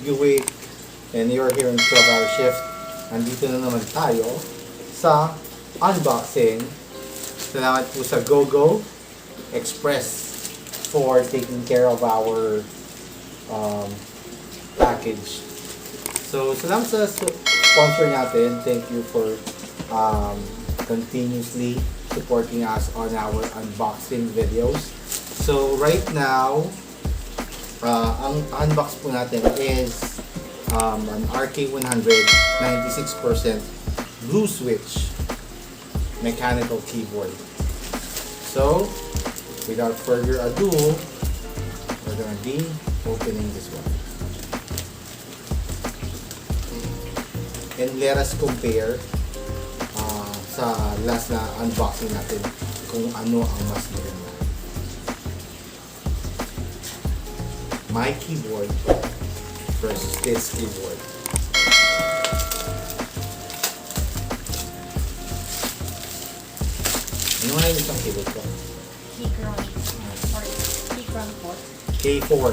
you wake and you're here in 12-hour shift, andito na naman tayo sa unboxing. Salamat po sa GoGo Express for taking care of our package. So, salamat sa sponsor natin. Thank you for continuously supporting us on our unboxing videos. So, right now, ang unbox po natin is an Rk100 96% blue switch mechanical keyboard. So, without further ado, we're gonna be opening this one. And let us compare sa last na unboxing natin kung ano ang mas maganda. My keyboard versus this keyboard. Ano nga yung isang keyboard ko? Gateron or Gateron 4. K4.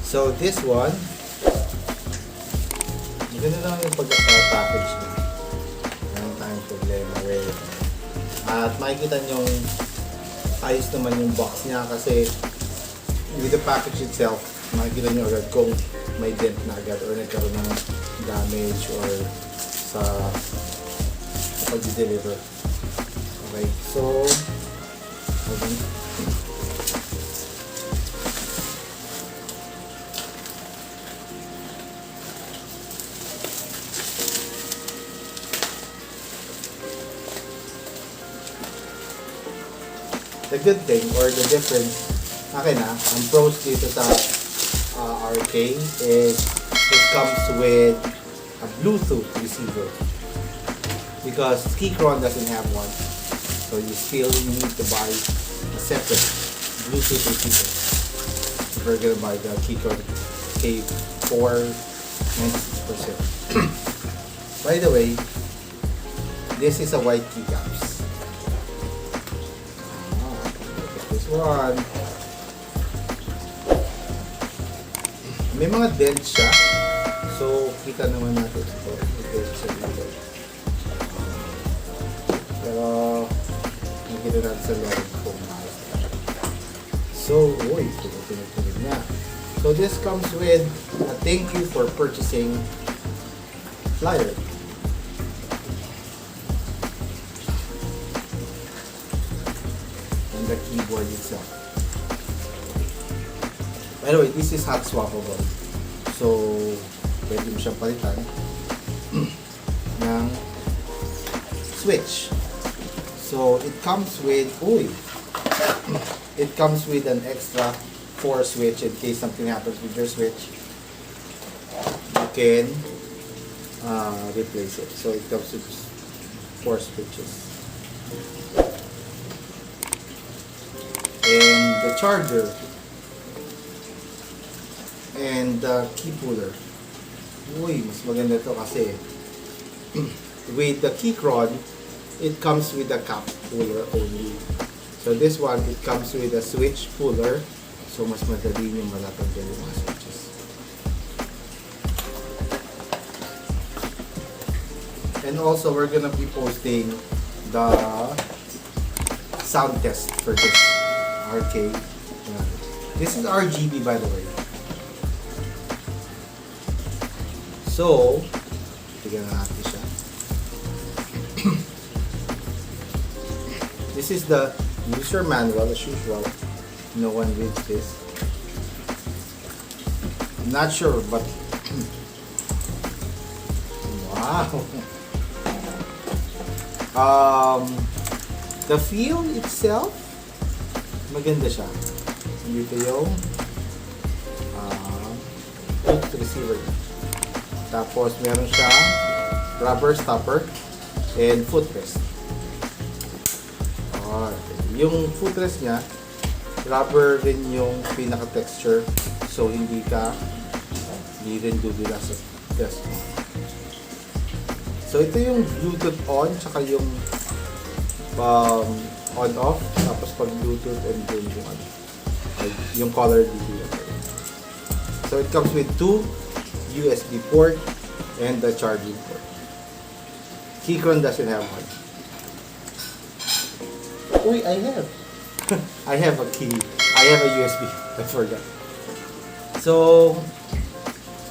So this one, maganda lang yung pagka-package niya. Meron tayong problema with it. At makikita nyo ayos naman yung box niya kasi with the package itself, makikita nyo agad kung may dent na agad or nagkaroon ng damage or sa pag-deliver. Okay, so the good thing or the difference akin ang pros dito sa RK is it comes with a Bluetooth receiver because Gateron doesn't have one, so you still need to buy a separate Bluetooth receiver if you're gonna buy the Gateron K4 96%. By the way, this is a white keycaps. This one, may mga dents siya, so kita naman natin ito. Pero nakita natin sa loob kung maayos na. So, uy, tunog na. So this comes with a thank you for purchasing flyer. The keyboard itself. By the way, this is hot swappable. So, pwede mo siyang palitan ng switch. So, it comes with, it comes with an extra 4 switch in case something happens with your switch. You can replace it. So, it comes with 4 switches. And the charger and the key puller. Uy, mas maganda to kasi with the Gateron, it comes with a cap puller only. So this one, it comes with a switch puller. So mas madali yung matatanggal yung mga switches. And also, we're gonna be posting the sound test for this RK. This is RGB, by the way. So, tignan natin siya. This is the user manual as usual. No one reads this. I'm not sure, but wow. The feel itself, maganda siya. Dito yung Bluetooth receiver. Tapos meron siyang rubber stopper and footrest. Yung footrest niya, rubber rin yung pinaka-texture, so hindi rin dudula sa test mo. So ito yung Bluetooth on, tsaka yung on off, tapos pag Bluetooth and then yung color dito. So it comes with 2 USB port and the charging port. Keychron doesn't have one. Uy, I have. I have a key. I have a USB. I forgot. So,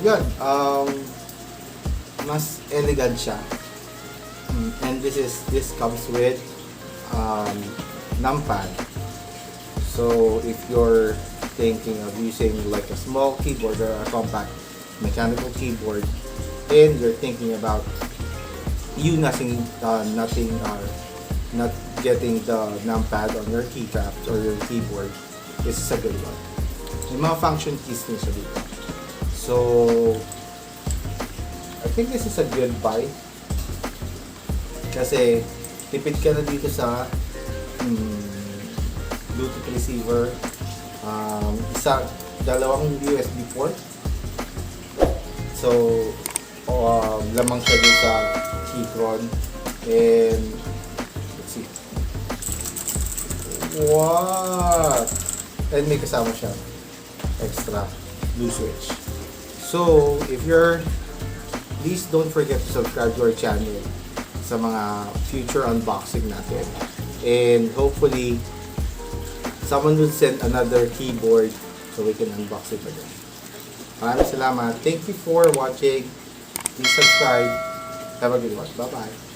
yun. Mas elegant siya. And this comes with numpad. So if you're thinking of using like a small keyboard or a compact mechanical keyboard, and you're thinking about you not getting the numpad on your keycaps or your keyboard, this is a good one. May mga function keys din siya dito. So I think this is a good buy kasi tipid ka na dito sa Bluetooth receiver, dalawang USB port. So lamang siya dito sa Keychron, and let's see. What? And may kasama siya extra blue switch. So please don't forget to subscribe to our channel sa mga future unboxing natin. And hopefully, someone will send another keyboard so we can unbox it again. Maraming salamat. Thank you for watching. Please subscribe. Have a good one. Bye-bye.